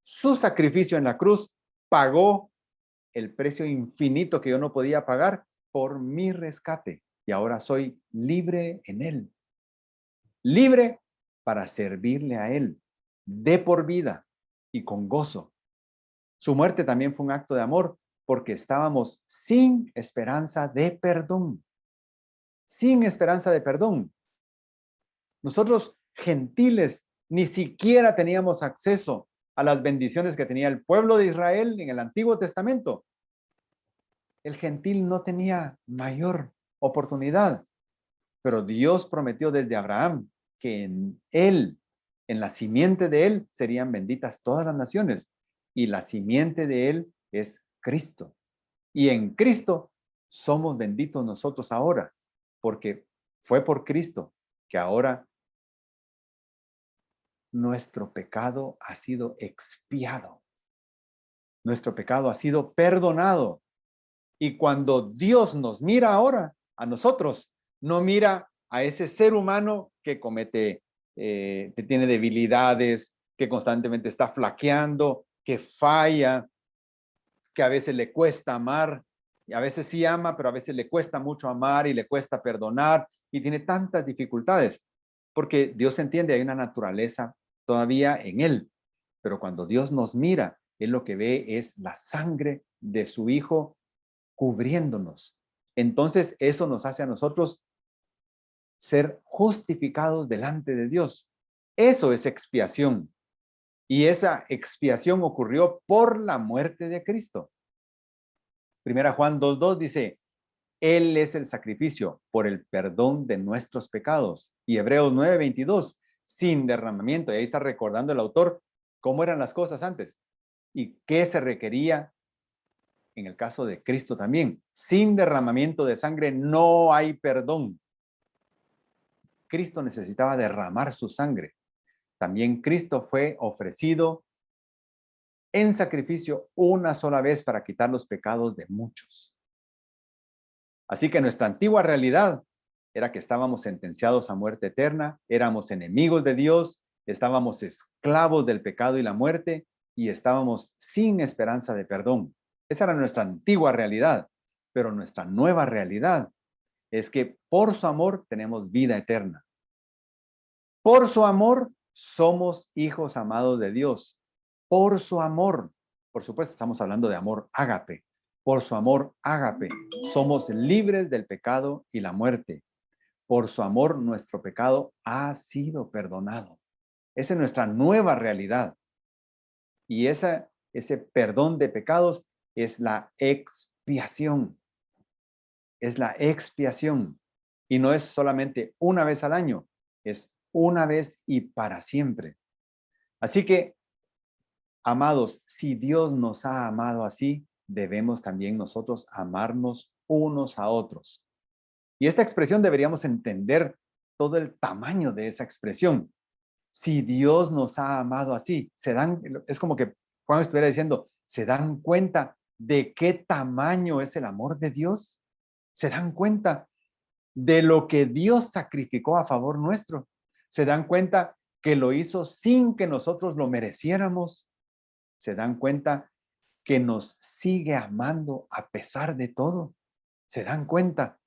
Su sacrificio en la cruz pagó el precio infinito que yo no podía pagar por mi rescate. Y ahora soy libre en él. Libre para servirle a él de por vida y con gozo. Su muerte también fue un acto de amor porque estábamos sin esperanza de perdón. Sin esperanza de perdón. Nosotros, gentiles, ni siquiera teníamos acceso a las bendiciones que tenía el pueblo de Israel en el Antiguo Testamento. El gentil no tenía mayor oportunidad, pero Dios prometió desde Abraham que en él, en la simiente de él, serían benditas todas las naciones. Y la simiente de él es Cristo. Y en Cristo somos benditos nosotros ahora, porque fue por Cristo que ahora nuestro pecado ha sido expiado. Nuestro pecado ha sido perdonado. Y cuando Dios nos mira ahora, a nosotros, no mira a ese ser humano que comete, que tiene debilidades, que constantemente está flaqueando, que falla, que a veces le cuesta amar, y a veces sí ama, pero a veces le cuesta mucho amar y le cuesta perdonar y tiene tantas dificultades, porque Dios entiende, hay una naturaleza todavía en él, pero cuando Dios nos mira, él lo que ve es la sangre de su Hijo cubriéndonos. Entonces eso nos hace a nosotros ser justificados delante de Dios. Eso es expiación. Y esa expiación ocurrió por la muerte de Cristo. Primera Juan 2:2 dice, Él es el sacrificio por el perdón de nuestros pecados. Y Hebreos 9:22, sin derramamiento. Y ahí está recordando el autor cómo eran las cosas antes y qué se requería en el caso de Cristo también. Sin derramamiento de sangre no hay perdón. Cristo necesitaba derramar su sangre. También Cristo fue ofrecido en sacrificio una sola vez para quitar los pecados de muchos. Así que nuestra antigua realidad era que estábamos sentenciados a muerte eterna, éramos enemigos de Dios, estábamos esclavos del pecado y la muerte y estábamos sin esperanza de perdón. Esa era nuestra antigua realidad, pero nuestra nueva realidad es que por su amor tenemos vida eterna. Por su amor somos hijos amados de Dios. Por su amor, por supuesto, estamos hablando de amor ágape. Por su amor ágape, somos libres del pecado y la muerte. Por su amor, nuestro pecado ha sido perdonado. Esa es nuestra nueva realidad. Y ese perdón de pecados es la expiación. Es la expiación. Y no es solamente una vez al año, es una vez y para siempre. Así que, amados, si Dios nos ha amado así, debemos también nosotros amarnos unos a otros. Y esta expresión deberíamos entender todo el tamaño de esa expresión. Si Dios nos ha amado así, es como que Juan estuviera diciendo, ¿se dan cuenta de qué tamaño es el amor de Dios? ¿Se dan cuenta de lo que Dios sacrificó a favor nuestro? ¿Se dan cuenta que lo hizo sin que nosotros lo mereciéramos? ¿Se dan cuenta que nos sigue amando a pesar de todo? ¿Se dan cuenta?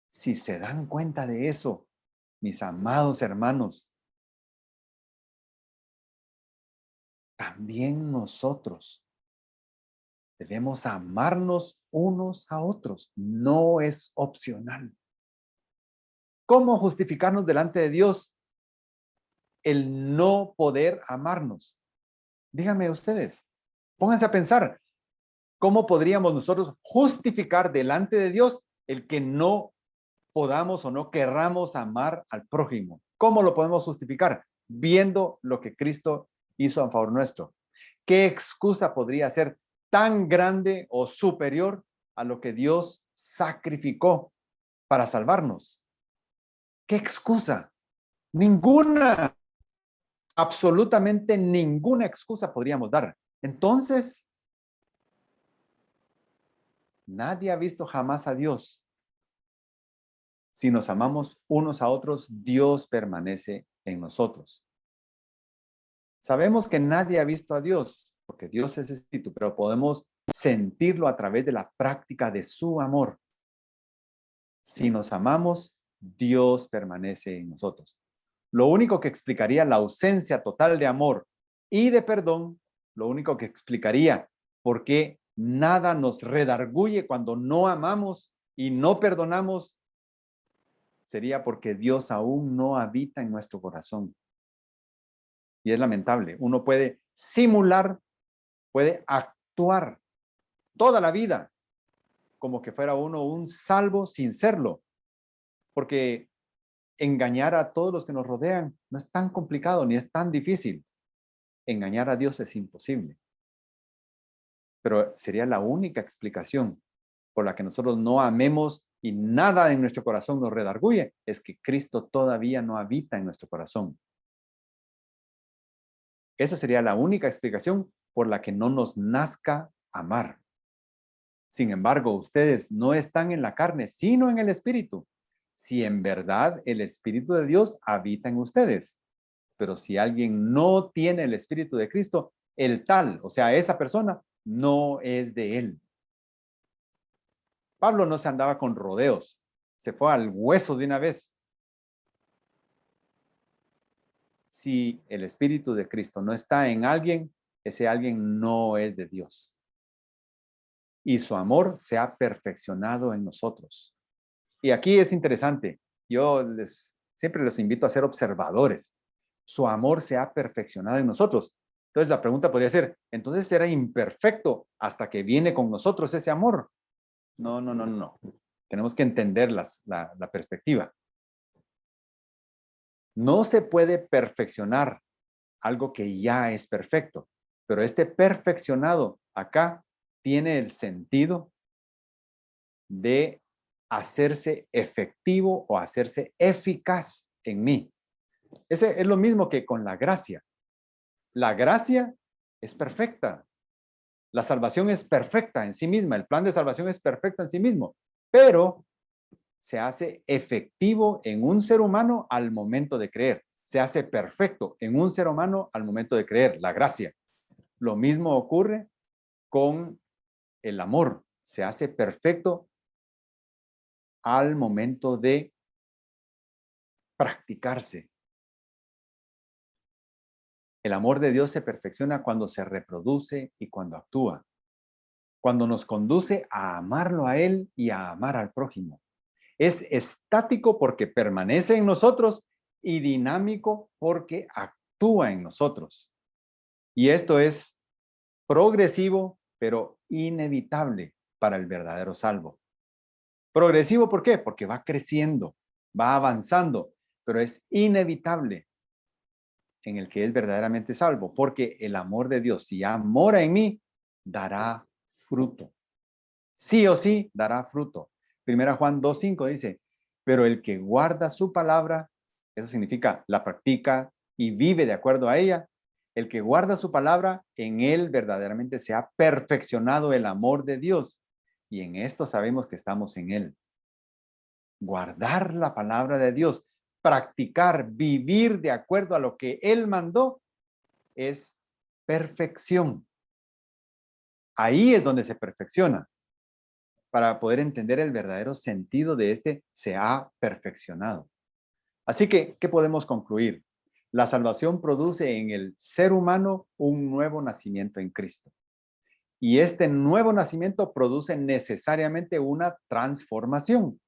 Si se dan cuenta de eso, mis amados hermanos, también nosotros debemos amarnos unos a otros. No es opcional. ¿Cómo justificarnos delante de Dios el no poder amarnos? Díganme ustedes, pónganse a pensar, ¿cómo podríamos nosotros justificar delante de Dios el que no podamos o no querramos amar al prójimo? ¿Cómo lo podemos justificar? Viendo lo que Cristo hizo a favor nuestro. ¿Qué excusa podría ser tan grande o superior a lo que Dios sacrificó para salvarnos? ¿Qué excusa? Ninguna, absolutamente ninguna excusa podríamos dar. Entonces, nadie ha visto jamás a Dios. Si nos amamos unos a otros, Dios permanece en nosotros. Sabemos que nadie ha visto a Dios, porque Dios es espíritu, pero podemos sentirlo a través de la práctica de su amor. Si nos amamos, Dios permanece en nosotros. Lo único que explicaría la ausencia total de amor y de perdón, lo único que explicaría por qué nada nos redarguye cuando no amamos y no perdonamos, sería porque Dios aún no habita en nuestro corazón. Y es lamentable. Uno puede simular, puede actuar toda la vida como que fuera uno un salvo sin serlo. Porque engañar a todos los que nos rodean no es tan complicado ni es tan difícil. Engañar a Dios es imposible. Pero sería la única explicación por la que nosotros no amemos y nada en nuestro corazón nos redarguye, es que Cristo todavía no habita en nuestro corazón. Esa sería la única explicación por la que no nos nazca amar. Sin embargo, ustedes no están en la carne, sino en el Espíritu. Si en verdad el Espíritu de Dios habita en ustedes. Pero si alguien no tiene el Espíritu de Cristo, el tal, o sea, esa persona, no es de él. Pablo no se andaba con rodeos, se fue al hueso de una vez. Si el Espíritu de Cristo no está en alguien, ese alguien no es de Dios. Y su amor se ha perfeccionado en nosotros. Y aquí es interesante, yo siempre los invito a ser observadores. Su amor se ha perfeccionado en nosotros. Entonces la pregunta podría ser, entonces era imperfecto hasta que viene con nosotros ese amor. No. Tenemos que entender la perspectiva. No se puede perfeccionar algo que ya es perfecto, pero este perfeccionado acá tiene el sentido de hacerse efectivo o hacerse eficaz en mí. Ese es lo mismo que con la gracia. La gracia es perfecta. La salvación es perfecta en sí misma. El plan de salvación es perfecto en sí mismo, pero se hace efectivo en un ser humano al momento de creer. Se hace perfecto en un ser humano al momento de creer, la gracia. Lo mismo ocurre con el amor. Se hace perfecto al momento de practicarse. El amor de Dios se perfecciona cuando se reproduce y cuando actúa. Cuando nos conduce a amarlo a Él y a amar al prójimo. Es estático porque permanece en nosotros y dinámico porque actúa en nosotros. Y esto es progresivo, pero inevitable para el verdadero salvo. Progresivo, ¿por qué? Porque va creciendo, va avanzando, pero es inevitable en el que es verdaderamente salvo, porque el amor de Dios, si ya mora en mí, dará fruto. Sí o sí, dará fruto. Primera Juan 2:5 dice, pero el que guarda su palabra, eso significa la practica y vive de acuerdo a ella, el que guarda su palabra, en él verdaderamente se ha perfeccionado el amor de Dios. Y en esto sabemos que estamos en él. Guardar la palabra de Dios, practicar, vivir de acuerdo a lo que él mandó, es perfección. Ahí es donde se perfecciona. Para poder entender el verdadero sentido de este, se ha perfeccionado. Así que, ¿qué podemos concluir? La salvación produce en el ser humano un nuevo nacimiento en Cristo. Y este nuevo nacimiento produce necesariamente una transformación.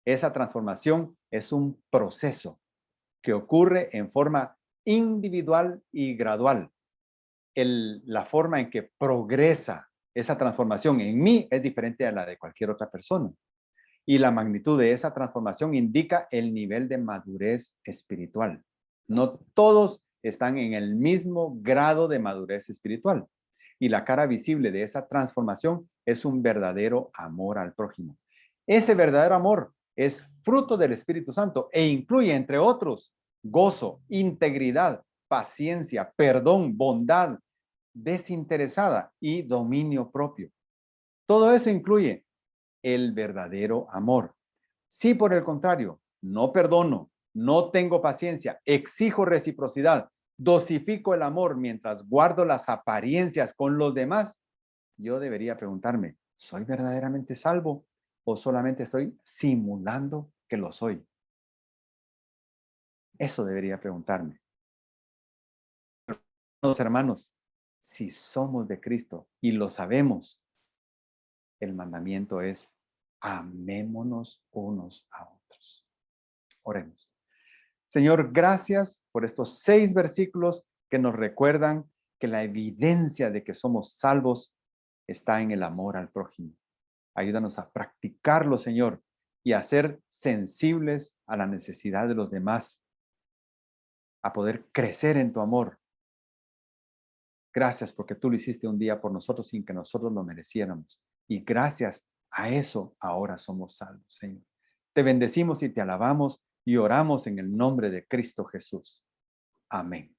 Esa transformación es un proceso que ocurre en forma individual y gradual. La forma en que progresa esa transformación en mí es diferente a la de cualquier otra persona. Y la magnitud de esa transformación indica el nivel de madurez espiritual. No todos están en el mismo grado de madurez espiritual. Y la cara visible de esa transformación es un verdadero amor al prójimo. Ese verdadero amor es fruto del Espíritu Santo e incluye, entre otros, gozo, integridad, paciencia, perdón, bondad, desinteresada y dominio propio. Todo eso incluye el verdadero amor. Si por el contrario, no perdono, no tengo paciencia, exijo reciprocidad, dosifico el amor mientras guardo las apariencias con los demás, yo debería preguntarme, ¿soy verdaderamente salvo o solamente estoy simulando que lo soy? Eso debería preguntarme. Hermanos, si somos de Cristo y lo sabemos, el mandamiento es amémonos unos a otros. Oremos. Señor, gracias por estos 6 versículos que nos recuerdan que la evidencia de que somos salvos está en el amor al prójimo. Ayúdanos a practicarlo, Señor, y a ser sensibles a la necesidad de los demás, a poder crecer en tu amor. Gracias porque tú lo hiciste un día por nosotros sin que nosotros lo mereciéramos. Y gracias a eso ahora somos salvos, Señor. Te bendecimos y te alabamos y oramos en el nombre de Cristo Jesús. Amén.